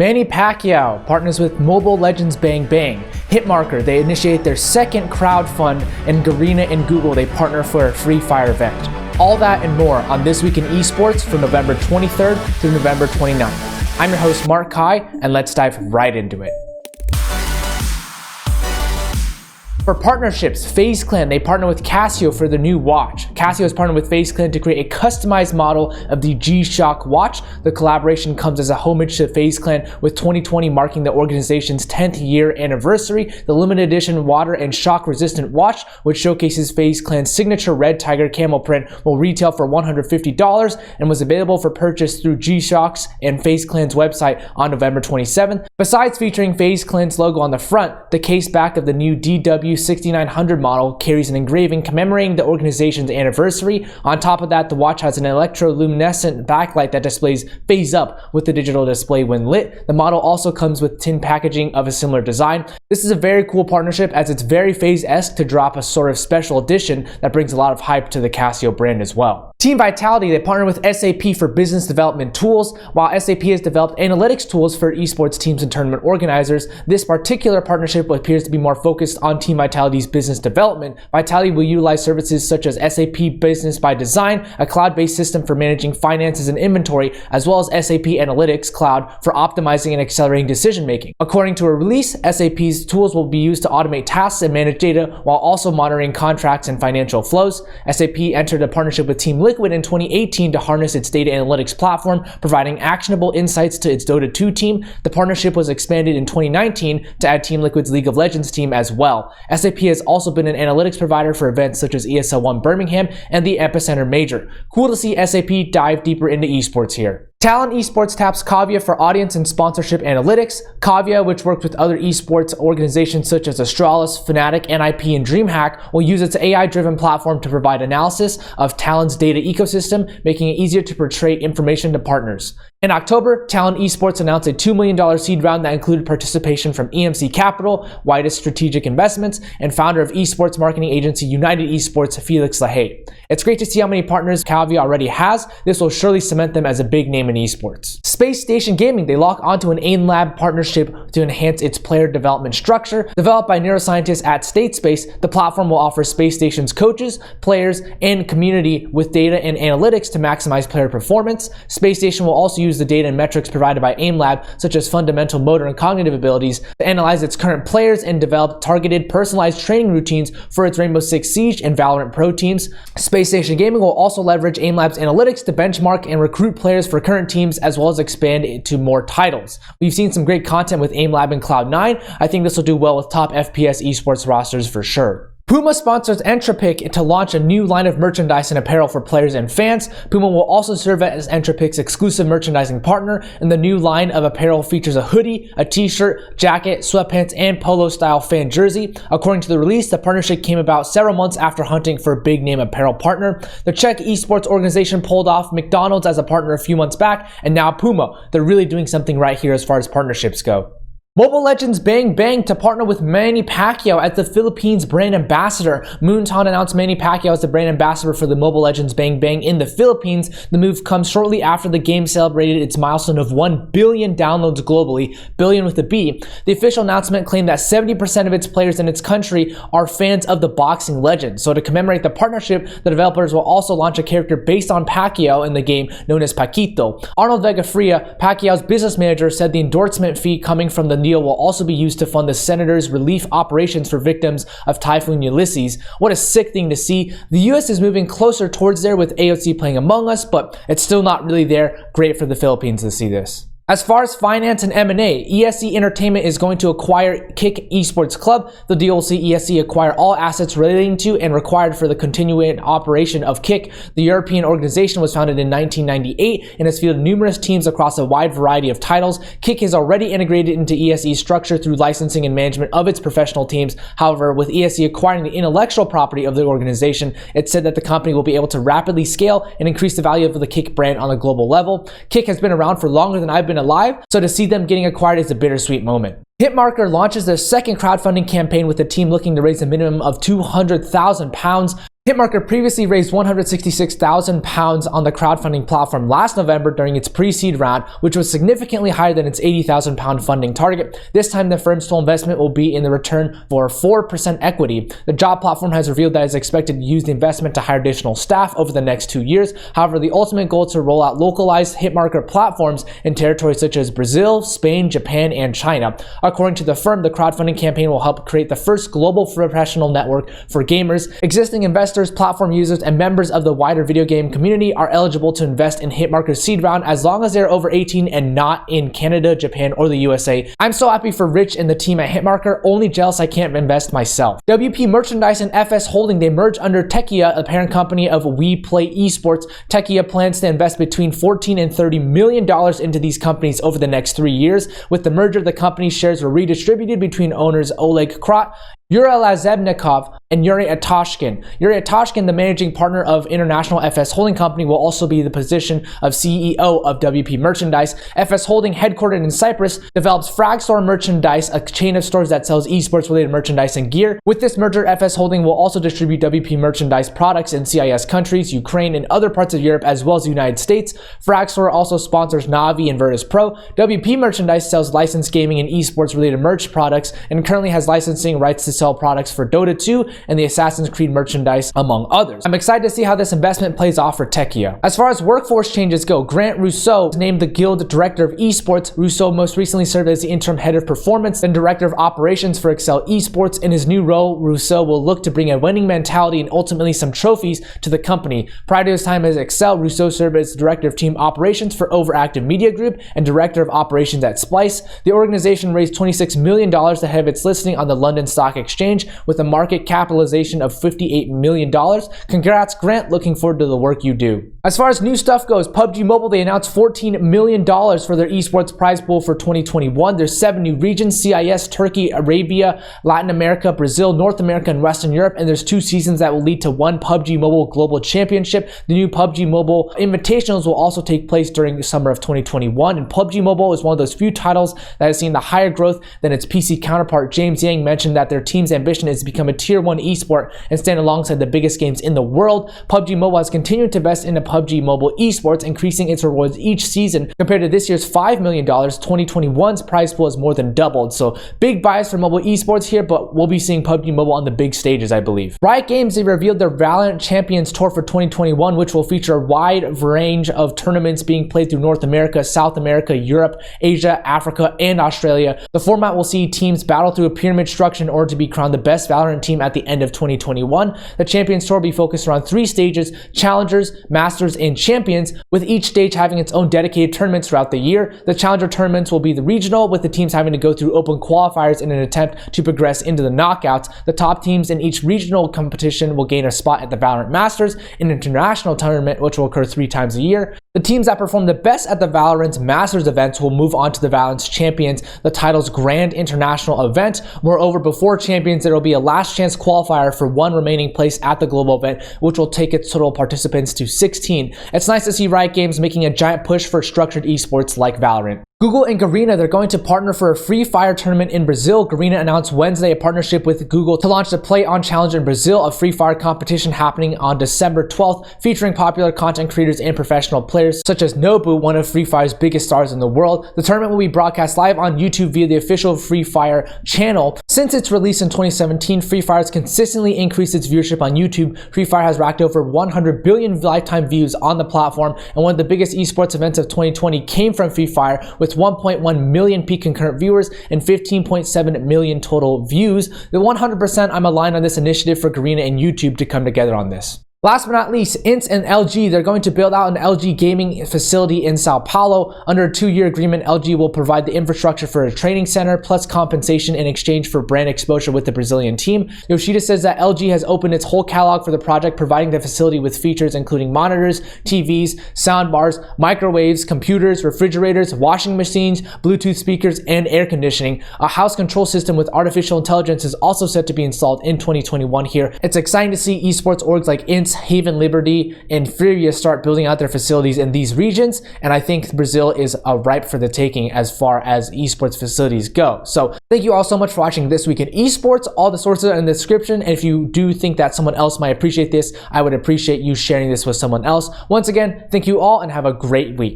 Manny Pacquiao partners with Mobile Legends Bang Bang. Hitmarker, they initiate their second crowdfund, and Garena and Google, they partner for a Free Fire event. All that and more on This Week in Esports from November 23rd through November 29th. I'm your host 𝗪𝗏𝐻𝐼, and let's dive right into it. For partnerships, FaZe Clan, they partner with Casio for their new watch. Casio has partnered with FaZe Clan to create a customized model of the G-Shock watch. The collaboration comes as a homage to FaZe Clan, with 2020 marking the organization's 10th year anniversary. The limited edition water and shock resistant watch, which showcases FaZe Clan's signature red tiger camel print, will retail for $150 and was available for purchase through G-Shock's and FaZe Clan's website on November 27th. Besides featuring FaZe Clan's logo on the front, the case back of the new DW6900 model carries an engraving commemorating the organization's anniversary. On top of that, the watch has an electroluminescent backlight that displays FaZe Up with the digital display when lit. The model also comes with tin packaging of a similar design. This is a very cool partnership, as it's very FaZe-esque to drop a sort of special edition that brings a lot of hype to the Casio brand as well. Team Vitality, they partner with SAP for business development tools. While SAP has developed analytics tools for esports teams and tournament organizers, this particular partnership appears to be more focused on Team Vitality's business development. Vitality will utilize services such as SAP Business by Design, a cloud-based system for managing finances and inventory, as well as SAP Analytics Cloud for optimizing and accelerating decision-making. According to a release, SAP's tools will be used to automate tasks and manage data while also monitoring contracts and financial flows. SAP entered a partnership with Team Liquid in 2018 to harness its data analytics platform, providing actionable insights to its Dota 2 team. The partnership was expanded in 2019 to add Team Liquid's League of Legends team as well. SAP has also been an analytics provider for events such as ESL One Birmingham and the Epicenter Major. Cool to see SAP dive deeper into esports here. Talon Esports taps 𝗏𝐤𝐬 for audience and sponsorship analytics. 𝗏𝐤𝐬, which works with other esports organizations such as Astralis, Fnatic, NIP, and DreamHack, will use its AI-driven platform to provide analysis of Talon's data ecosystem, making it easier to portray information to partners. In October, Talon Esports announced a $2 million seed round that included participation from EMC Capital, Widest Strategic Investments, and founder of esports marketing agency United Esports, 𝗡𝗵𝐿𝐻𝐻𝐼. It's great to see how many partners 𝗏𝐏𝐬𝐬 already has. This will surely cement them as a big name in esports. Spacestation Gaming, they lock onto an AIM Lab partnership to enhance its player development structure. Developed by neuroscientists at StateSpace, the platform will offer Space Station's coaches, players, and community with data and analytics to maximize player performance. Space Station will also use the data and metrics provided by AIM Lab, such as fundamental motor and cognitive abilities, to analyze its current players and develop targeted, personalized training routines for its Rainbow Six Siege and Valorant Pro teams. Space Station Gaming will also leverage AIM Lab's analytics to benchmark and recruit players for current teams, as well as expand it to more titles. We've seen some great content with AIM Lab and Cloud9. I think this will do well with top FPS esports rosters for sure. Puma sponsors 𝗪𝗄𝗃 to launch a new line of merchandise and apparel for players and fans. Puma will also serve as 𝗪𝗄𝗃's exclusive merchandising partner, and the new line of apparel features a hoodie, a t-shirt, jacket, sweatpants, and polo-style fan jersey. According to the release, the partnership came about several months after hunting for a big-name apparel partner. The Czech esports organization pulled off McDonald's as a partner a few months back, and now Puma. They're really doing something right here as far as partnerships go. Mobile Legends Bang Bang to partner with Manny Pacquiao as the Philippines brand ambassador. Moonton announced Manny Pacquiao as the brand ambassador for the Mobile Legends Bang Bang in the Philippines. The move comes shortly after the game celebrated its milestone of 1 billion downloads globally, billion with a B. The official announcement claimed that 70% of its players in its country are fans of the boxing legend. So to commemorate the partnership, the developers will also launch a character based on Pacquiao in the game known as Paquito. Arnold Vega Fria, Pacquiao's business manager, said the endorsement fee coming from the deal will also be used to fund the senator's relief operations for victims of Typhoon Ulysses. What a sick thing to see. The US is moving closer towards there with AOC playing Among Us, but it's still not really there. Great for the Philippines to see this. As far as finance and M&A, ESC Entertainment is going to acquire �y'𝐞 Esports Club. The deal will see ESC acquire all assets relating to and required for the continuing operation of �y'𝐞. The European organization was founded in 1998 and has fielded numerous teams across a wide variety of titles. �y'𝐞 is already integrated into ESC's structure through licensing and management of its professional teams. However, with ESC acquiring the intellectual property of the organization, it's said that the company will be able to rapidly scale and increase the value of the �y'𝐞 brand on a global level. �y'𝐞 has been around for longer than I've been alive, so to see them getting acquired is a bittersweet moment. Hitmarker launches their second crowdfunding campaign with the team looking to raise a minimum of £200,000. Hitmarker previously raised £166,000 on the crowdfunding platform last November during its pre-seed round, which was significantly higher than its £80,000 funding target. This time, the firm's total investment will be in the return for 4% equity. The job platform has revealed that it's expected to use the investment to hire additional staff over the next 2 years. However, the ultimate goal is to roll out localized Hitmarker platforms in territories such as Brazil, Spain, Japan, and China. According to the firm, the crowdfunding campaign will help create the first global professional network for gamers. Existing investors, platform users, and members of the wider video game community are eligible to invest in Hitmarker's seed round as long as they're over 18 and not in Canada, Japan, or the USA. I'm so happy for Rich and the team at Hitmarker, only jealous I can't invest myself. WP Merchandise and FS Holding, they merge under 𝗡𝗲𝗄, a parent company of 𝗍𝗿𝗄. 𝗡𝗲𝗄 plans to invest between $14 and $30 million into these companies over the next 3 years. With the merger, the company's shares were redistributed between owners Oleg Krat, 𝗪𝗚𝗏𝗂 and 𝗪𝗚𝗏𝗂. 𝗪𝗚𝗏𝗂, the managing partner of International FS Holding Company, will also be the position of CEO of WP Merchandise. FS Holding, headquartered in Cyprus, develops Fragstore Merchandise, a chain of stores that sells esports-related merchandise and gear. With this merger, FS Holding will also distribute WP Merchandise products in CIS countries, Ukraine, and other parts of Europe, as well as the United States. Fragstore also sponsors Na'Vi and Virtus.pro. WP Merchandise sells licensed gaming and esports-related merch products and currently has licensing rights to sell products for Dota 2 and the Assassin's Creed merchandise, among others. I'm excited to see how this investment plays off for 𝗡𝗲𝗄. As far as workforce changes go, Grant Rousseau was named the Guild Director of Esports. Rousseau most recently served as the interim head of performance and director of operations for 𝗡𝐞 Esports. In his new role, Rousseau will look to bring a winning mentality and ultimately some trophies to the company. Prior to his time as 𝗡𝐞, Rousseau served as director of team operations for Overactive Media Group and director of operations at Splice. The organization raised $26 million ahead of its listing on the London Stock Exchange with a market capitalization of $58 million. Congrats, Grant. Looking forward to the work you do. As far as new stuff goes, PUBG Mobile, they announced $14 million for their esports prize pool for 2021. There's 7 new regions: CIS, Turkey, Arabia, Latin America, Brazil, North America, and Western Europe. And there's 2 seasons that will lead to 1 PUBG Mobile Global Championship. The new PUBG Mobile Invitationals will also take place during the summer of 2021. And PUBG Mobile is one of those few titles that has seen the higher growth than its PC counterpart. James Yang mentioned that their team's ambition is to become a tier 1 esport and stand alongside the biggest games in the world. PUBG Mobile has continued to invest into PUBG Mobile esports, increasing its rewards each season. Compared to this year's $5 million, 2021's prize pool has more than doubled. So big buys for mobile esports here, but we'll be seeing PUBG Mobile on the big stages, I believe. Riot Games, they revealed their VALORANT Champions Tour for 2021, which will feature a wide range of tournaments being played through North America, South America, Europe, Asia, Africa, and Australia. The format will see teams battle through a pyramid structure in order to be crowned the best VALORANT team at the end of 2021. The Champions Tour will be focused around 3 stages: Challengers, Masters, and Champions, with each stage having its own dedicated tournaments throughout the year. The Challenger tournaments will be the regional, with the teams having to go through open qualifiers in an attempt to progress into the knockouts. The top teams in each regional competition will gain a spot at the VALORANT Masters, an international tournament which will occur 3 times a year. The teams that perform the best at the VALORANT Masters events will move on to the VALORANT Champions, the title's grand international event. Moreover, before Champions, there will be a last chance qualifier for 1 remaining place at the global event, which will take its total participants to 16. It's nice to see Riot Games making a giant push for structured esports like VALORANT. Google and Garena, they're going to partner for a Free Fire tournament in Brazil. Garena announced Wednesday a partnership with Google to launch the Play On Challenge in Brazil, a Free Fire competition happening on December 12th, featuring popular content creators and professional players such as 𝗏𝗏, one of Free Fire's biggest stars in the world. The tournament will be broadcast live on YouTube via the official Free Fire channel. Since its release in 2017, Free Fire has consistently increased its viewership on YouTube. Free Fire has racked over 100 billion lifetime views on the platform, and one of the biggest esports events of 2020 came from Free Fire, with 1.1 million peak concurrent viewers and 15.7 million total views. The 100% I'm aligned on this initiative for Garena and YouTube to come together on this. Last but not least, INTZ and LG, they're going to build out an LG gaming facility in Sao Paulo. Under a 2-year agreement, LG will provide the infrastructure for a training center plus compensation in exchange for brand exposure with the Brazilian team. Yoshida says that LG has opened its whole catalog for the project, providing the facility with features including monitors, TVs, sound bars, microwaves, computers, refrigerators, washing machines, Bluetooth speakers, and air conditioning. A house control system with artificial intelligence is also set to be installed in 2021 here. It's exciting to see esports orgs like INTZ once Haven Liberty and 𝗓𝗲 start building out their facilities in these regions, and I think Brazil is ripe for the taking as far as esports facilities go. So thank you all so much for watching This Week in Esports. All the sources are in the description, and if you do think that someone else might appreciate this, I would appreciate you sharing this with someone else. Once again, thank you all and have a great week.